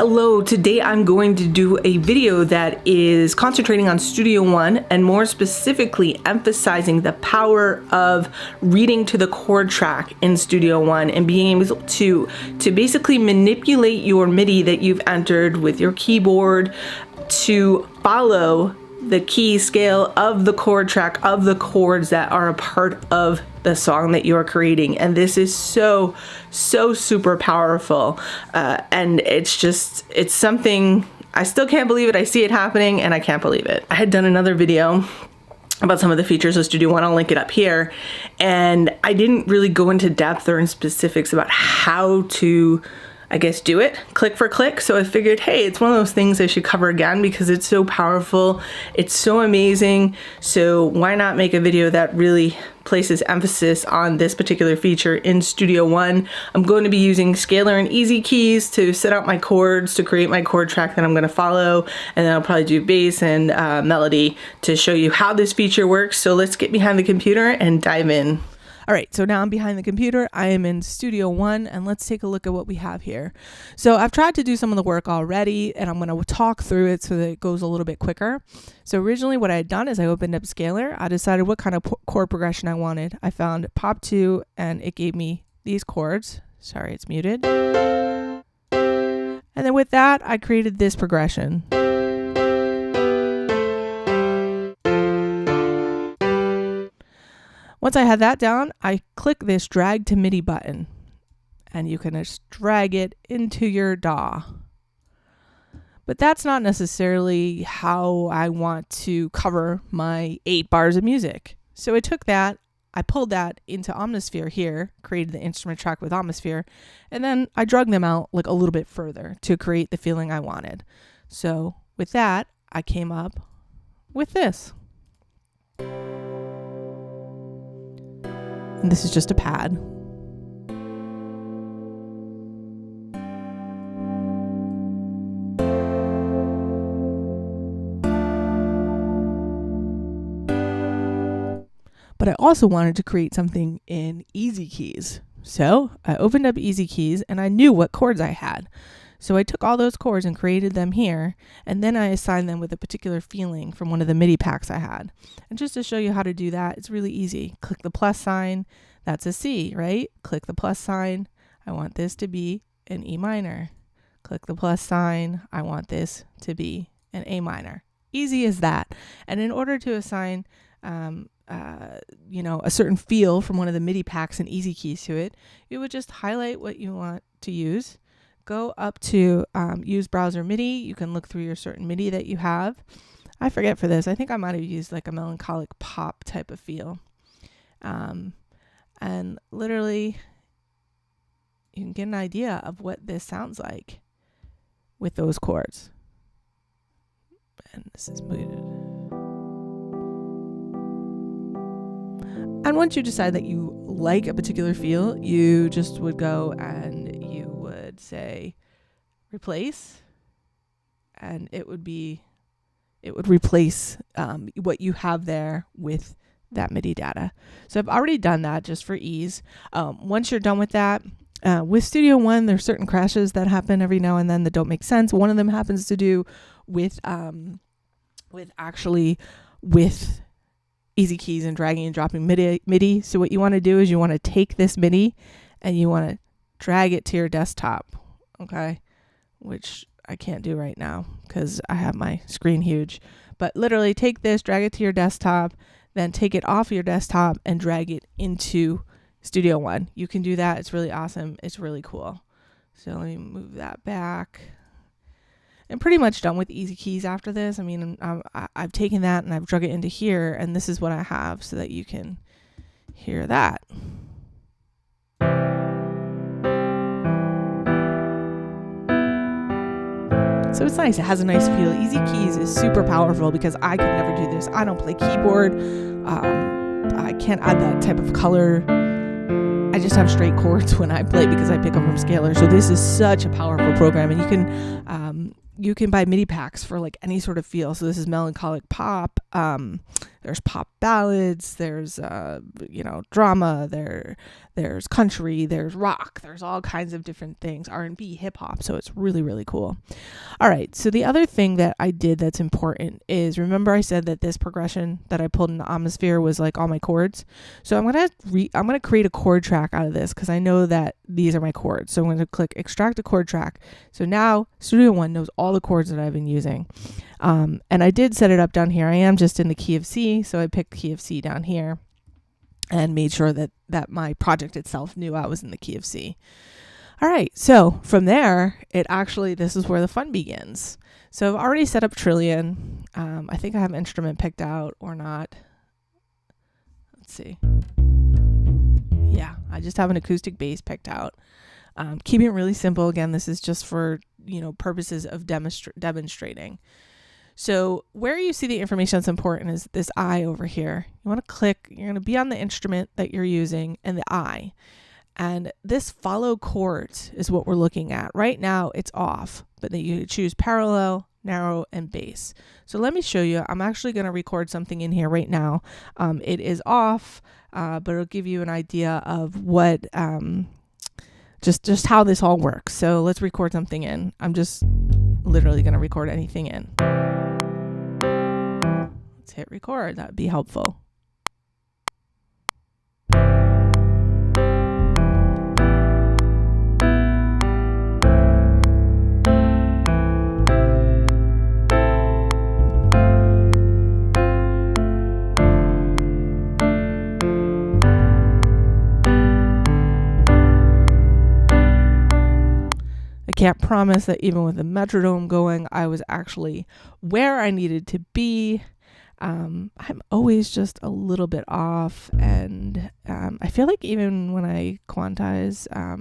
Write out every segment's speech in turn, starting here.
Hello, today I'm going to do a video that is concentrating on Studio One and more specifically emphasizing the power of reading to the chord track in Studio One and being able to basically manipulate your MIDI that you've entered with your keyboard to follow the key scale of the chord track of the chords that are a part of the song that you're creating. And this is so super powerful. And it's something, I still can't believe it. I see it happening and I can't believe it. I had done another video about some of the features of Studio One. I'll link it up here. And I didn't really go into depth or in specifics about how to, I guess, do it click for click. So I figured, hey, it's one of those things I should cover again because it's so powerful. It's so amazing. So why not make a video that really places emphasis on this particular feature in Studio One. I'm going to be using Scalar and EZkeys to set out my chords to create my chord track that I'm going to follow. And then I'll probably do bass and melody to show you how this feature works. So let's get behind the computer and dive in. All right, so now I'm behind the computer. I am in Studio One, and let's take a look at what we have here. So I've tried to do some of the work already, and I'm going to talk through it so that it goes a little bit quicker. So originally what I had done is I opened up Scalar. I decided what kind of chord progression I wanted. I found Pop 2, and it gave me these chords. Sorry, it's muted. And then with that, I created this progression. Once I had that down, I click this drag to MIDI button and you can just drag it into your DAW. But that's not necessarily how I want to cover my 8 bars of music. So I took that, I pulled that into Omnisphere here, created the instrument track with Omnisphere, and then I drug them out like a little bit further to create the feeling I wanted. So with that, I came up with this. And this is just a pad. But I also wanted to create something in EZkeys. So I opened up EZkeys and I knew what chords I had. So I took all those chords and created them here, and then I assigned them with a particular feeling from one of the MIDI packs I had. And just to show you how to do that, it's really easy. Click the plus sign, that's a C, right? Click the plus sign, I want this to be an E minor. Click the plus sign, I want this to be an A minor. Easy as that. And in order to assign a certain feel from one of the MIDI packs and EZkeys to it, you would just highlight what you want to use. Go up to use browser MIDI. You can look through your certain MIDI that you have. I forget for this. I think I might have used like a melancholic pop type of feel. And literally, you can get an idea of what this sounds like with those chords. And this is muted. And once you decide that you like a particular feel, you just would go and you would say replace, and it would replace what you have there with that MIDI data. So I've already done that just for ease. Once you're done with that, with Studio One, there's certain crashes that happen every now and then that don't make sense. One of them happens to do with EZkeys and dragging and dropping MIDI. So what you want to do is you want to take this MIDI and you want to drag it to your desktop, okay? Which I can't do right now because I have my screen huge. But literally take this, drag it to your desktop, then take it off your desktop and drag it into Studio One. You can do that. It's really awesome. It's really cool. So let me move that back. I'm pretty much done with EZkeys after this. I mean, I've taken that and I've drug it into here, and this is what I have so that you can hear that. So it's nice. It has a nice feel. EZkeys is super powerful because I could never do this. I don't play keyboard. I can't add that type of color. I just have straight chords when I play because I pick them from Scalar. So this is such a powerful program, and you can buy MIDI packs for like any sort of feel. So this is melancholic pop. There's pop ballads, there's drama, there's country, there's rock, there's all kinds of different things, R&B, hip hop. So it's really, really cool. All right, so the other thing that I did that's important is, remember I said that this progression that I pulled in the atmosphere was like all my chords. So I'm gonna create a chord track out of this because I know that these are my chords. So I'm going to click extract a chord track. So now Studio One knows all the chords that I've been using. And I did set it up down here. I am just in the key of C, so I picked key of C down here and made sure that my project itself knew I was in the key of C. All right, so from there, this is where the fun begins. So I've already set up Trillion. I think I have an instrument picked out or not. Let's see. Yeah, I just have an acoustic bass picked out. Keeping it really simple. Again, this is just for, purposes of demonstrating. So where you see the information that's important is this I over here. You want to click, you're going to be on the instrument that you're using and the I. And this follow chords is what we're looking at. Right now it's off, but then you choose parallel, narrow, and bass. So let me show you. I'm actually going to record something in here right now. It is off, but it'll give you an idea of what, just how this all works. So let's record something in. I'm just literally going to record anything in. Let's hit record. That would be helpful. Can't promise that even with the metronome going, I was actually where I needed to be. I'm always just a little bit off, and I feel like even when I quantize, I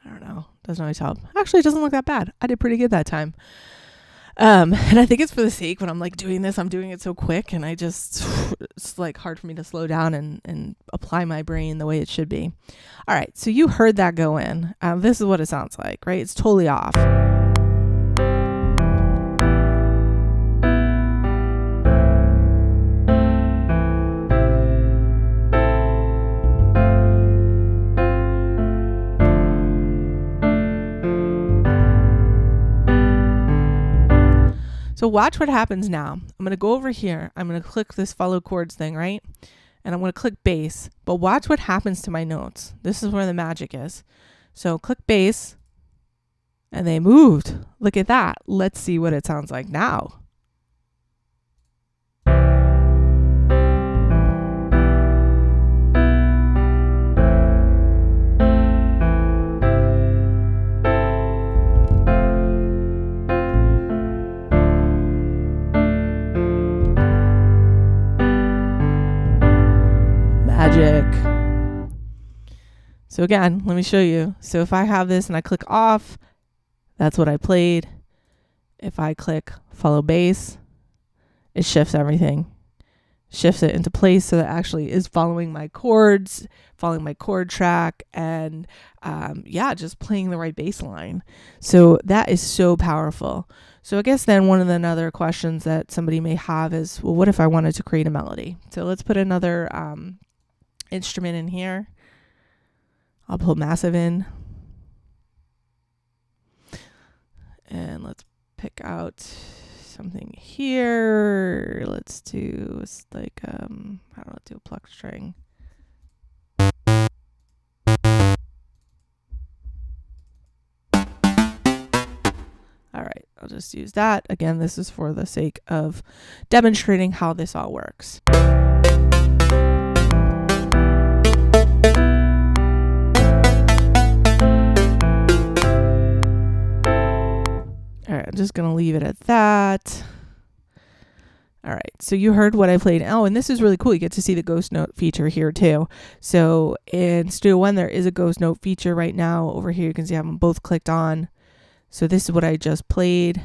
don't know, doesn't always help. Actually, it doesn't look that bad. I did pretty good that time. And I think it's for the sake when I'm like doing this, I'm doing it so quick, and it's like hard for me to slow down and apply my brain the way it should be. All right, so you heard that go in. This is what it sounds like, right? It's totally off. So watch what happens now. I'm going to go over here. I'm going to click this follow chords thing, right? And I'm going to click bass. But watch what happens to my notes. This is where the magic is. So click bass. And they moved. Look at that. Let's see what it sounds like now. So again, let me show you. So if I have this and I click off, that's what I played. If I click follow bass, it shifts everything. Shifts it into place so that actually is following my chords, following my chord track, and just playing the right bass line. So that is so powerful. So I guess then one of the other questions that somebody may have is, well, what if I wanted to create a melody? So let's put another instrument in here. I'll pull massive in. And let's pick out something here. Let's do like, I don't know, do a pluck string. All right, I'll just use that. Again, this is for the sake of demonstrating how this all works. All right, I'm just going to leave it at that. All right, so you heard what I played. Oh, and this is really cool. You get to see the ghost note feature here too. So in Studio One, there is a ghost note feature right now. Over here, you can see I have them both clicked on. So this is what I just played.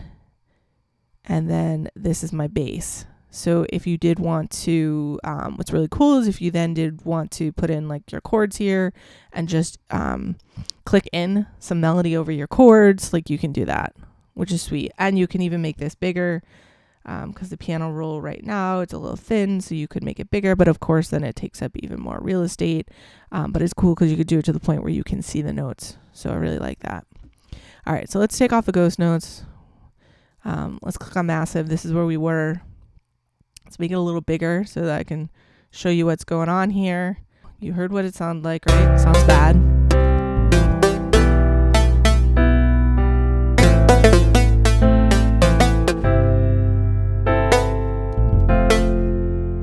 And then this is my bass. So if you did want to, what's really cool is if you then did want to put in like your chords here and just click in some melody over your chords, like you can do that, which is sweet. And you can even make this bigger. because the piano roll right now, it's a little thin, so you could make it bigger, but of course then it takes up even more real estate. But it's cool because you could do it to the point where you can see the notes. So I really like that. All right, so let's take off the ghost notes. Let's click on massive. This is where we were. Let's make it a little bigger so that I can show you what's going on here. You heard what it sounded like, right? It sounds bad.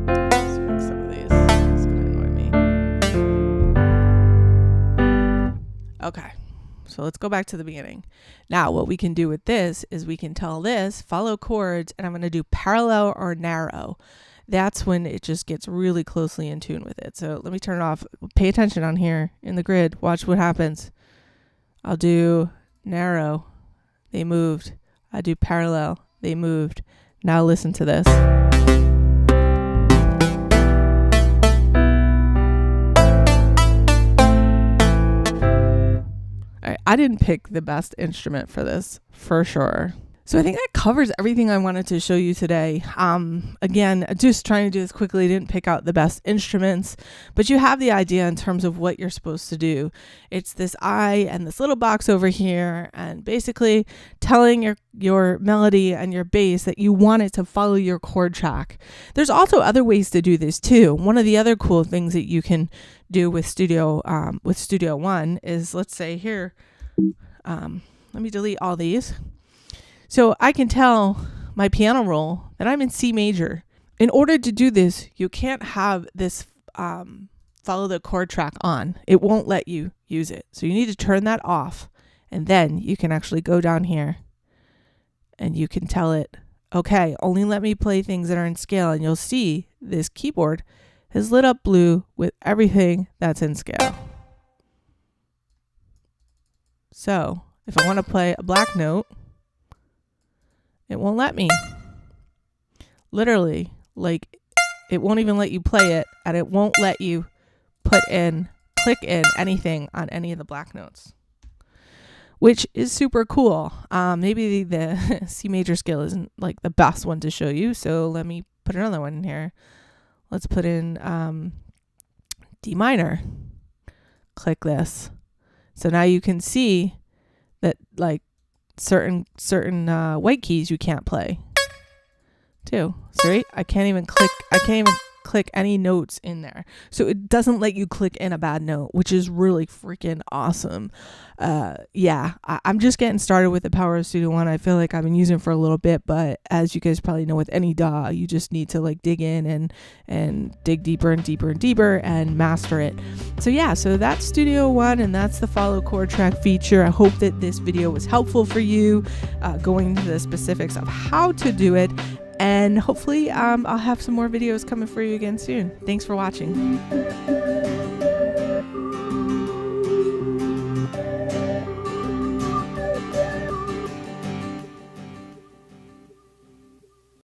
Let's fix some of these. It's gonna annoy me. Okay. So let's go back to the beginning. Now what we can do with this is we can tell this follow chords, and I'm going to do parallel or narrow. That's when it just gets really closely in tune with it. So let me turn it off. Pay attention on here in the grid. Watch what happens. I'll do narrow. They moved. I do parallel. They moved. Now listen to this. I didn't pick the best instrument for this, for sure. So I think that covers everything I wanted to show you today. Again, just trying to do this quickly, didn't pick out the best instruments, but you have the idea in terms of what you're supposed to do. It's this eye and this little box over here, and basically telling your melody and your bass that you want it to follow your chord track. There's also other ways to do this too. One of the other cool things that you can do with Studio One is, let's say here, let me delete all these. So I can tell my piano roll that I'm in C major. In order to do this, you can't have this follow the chord track on. It won't let you use it. So you need to turn that off, and then you can actually go down here and you can tell it, okay, only let me play things that are in scale, and you'll see this keyboard has lit up blue with everything that's in scale. So if I want to play a black note, it won't let me. Literally, like, it won't even let you play it, and it won't let you click in anything on any of the black notes, which is super cool. Maybe the C major scale isn't like the best one to show you, so let me put another one in here. Let's put in D minor. Click this. So now you can see that, like, certain white keys you can't play too. Sorry, I can't even click any notes in there. So it doesn't let you click in a bad note, which is really freaking awesome. I'm just getting started with the power of Studio One. I feel like I've been using it for a little bit, but as you guys probably know, with any DAW, you just need to like dig in and dig deeper and deeper and deeper and master it. So that's Studio One, and that's the follow chord track feature. I hope that this video was helpful for you, going into the specifics of how to do it. And hopefully I'll have some more videos coming for you again soon. Thanks for watching.